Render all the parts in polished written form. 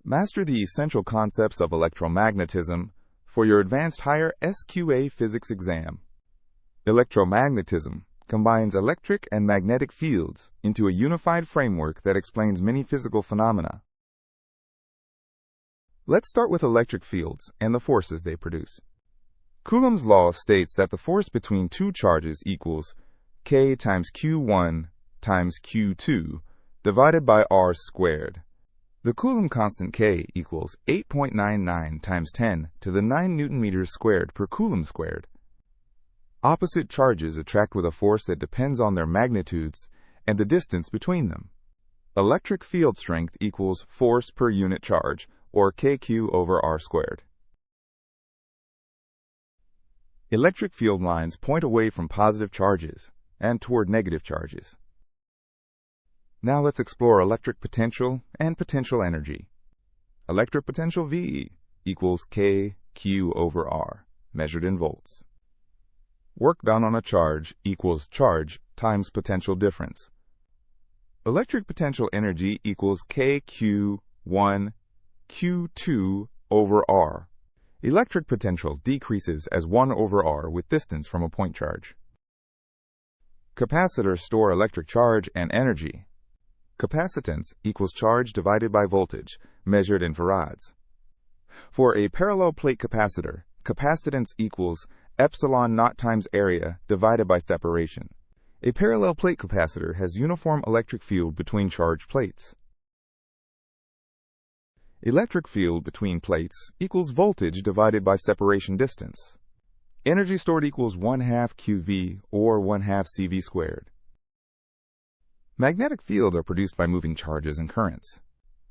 Master the essential concepts of electromagnetism for your Advanced Higher SQA Physics exam. Electromagnetism combines electric and magnetic fields into a unified framework that explains many physical phenomena. Let's start with electric fields and the forces they produce. Coulomb's law states that the force between two charges equals K times Q1 times Q2 divided by R squared. The Coulomb constant K equals 8.99 times 10 to the 9 Newton meters squared per Coulomb squared. Opposite charges attract with a force that depends on their magnitudes and the distance between them. Electric field strength equals force per unit charge, or KQ over R squared. Electric field lines point away from positive charges and toward negative charges. Now let's explore electric potential and potential energy. Electric potential V equals KQ over R, measured in volts. Work done on a charge equals charge times potential difference. Electric potential energy equals KQ1 Q2 over R. Electric potential decreases as 1 over R with distance from a point charge. Capacitors store electric charge and energy. Capacitance equals charge divided by voltage, measured in farads. For a parallel plate capacitor, capacitance equals epsilon naught times area divided by separation. A parallel plate capacitor has uniform electric field between charged plates. Electric field between plates equals voltage divided by separation distance. Energy stored equals 1/2 QV or 1/2 CV squared. Magnetic fields are produced by moving charges and currents.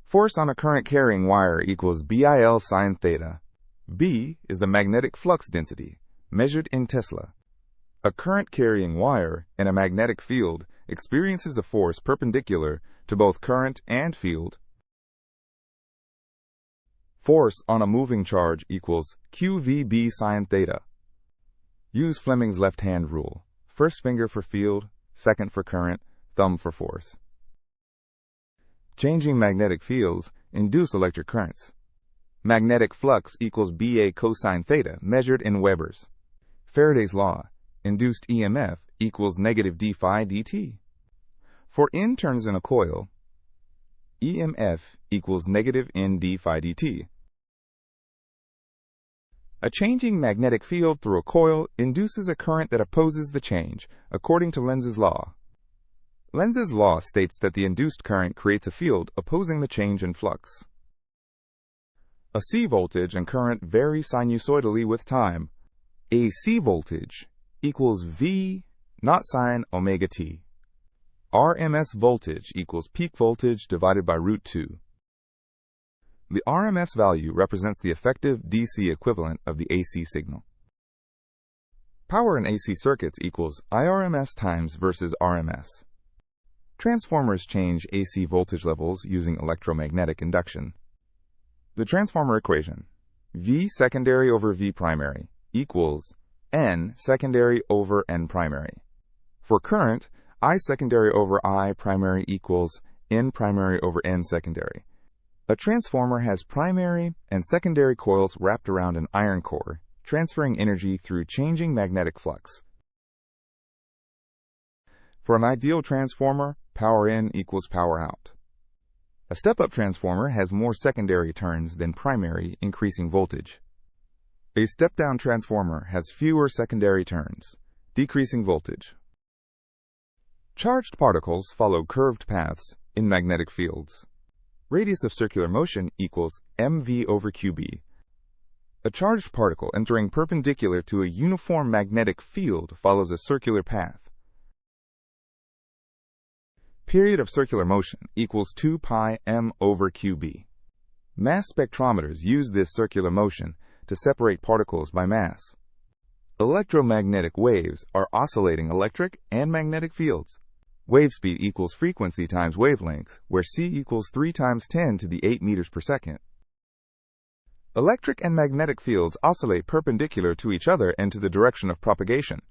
Force on a current carrying wire equals BIL sine theta. B is the magnetic flux density, measured in Tesla. A current carrying wire in a magnetic field experiences a force perpendicular to both current and field. Force on a moving charge equals QVB sine theta. Use Fleming's left-hand rule. First finger for field, second for current, thumb for force. Changing magnetic fields induce electric currents. Magnetic flux equals BA cosine theta, measured in Webers. Faraday's law, induced EMF equals negative d phi dt. For N turns in a coil, EMF equals negative N d phi dt. A changing magnetic field through a coil induces a current that opposes the change, according to Lenz's law. Lenz's law states that the induced current creates a field opposing the change in flux. A C voltage and current vary sinusoidally with time. AC voltage equals V naught sine omega t. RMS voltage equals peak voltage divided by root 2. The RMS value represents the effective DC equivalent of the AC signal. Power in AC circuits equals IRMS times versus RMS. Transformers change AC voltage levels using electromagnetic induction. The transformer equation, V secondary over V primary, equals N secondary over N primary. For current, I secondary over I primary equals N primary over N secondary. A transformer has primary and secondary coils wrapped around an iron core, transferring energy through changing magnetic flux. For an ideal transformer, power in equals power out. A step-up transformer has more secondary turns than primary, increasing voltage. A step-down transformer has fewer secondary turns, decreasing voltage. Charged particles follow curved paths in magnetic fields. Radius of circular motion equals mv over qb. A charged particle entering perpendicular to a uniform magnetic field follows a circular path. Period of circular motion equals 2 pi m over qb. Mass spectrometers use this circular motion to separate particles by mass. Electromagnetic waves are oscillating electric and magnetic fields. Wave speed equals frequency times wavelength, where c equals 3 times 10 to the 8 meters per second. Electric and magnetic fields oscillate perpendicular to each other and to the direction of propagation.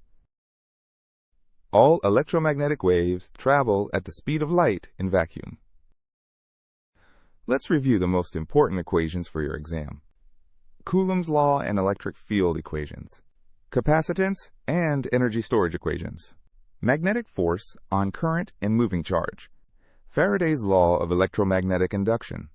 All electromagnetic waves travel at the speed of light in vacuum. Let's review the most important equations for your exam. Coulomb's law and electric field equations. Capacitance and energy storage equations. Magnetic force on current and moving charge. Faraday's law of electromagnetic induction.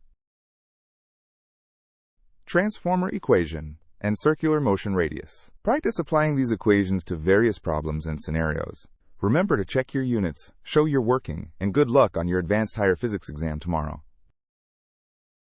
Transformer equation and circular motion radius. Practice applying these equations to various problems and scenarios. Remember to check your units, show you're working, and good luck on your Advanced Higher Physics exam tomorrow.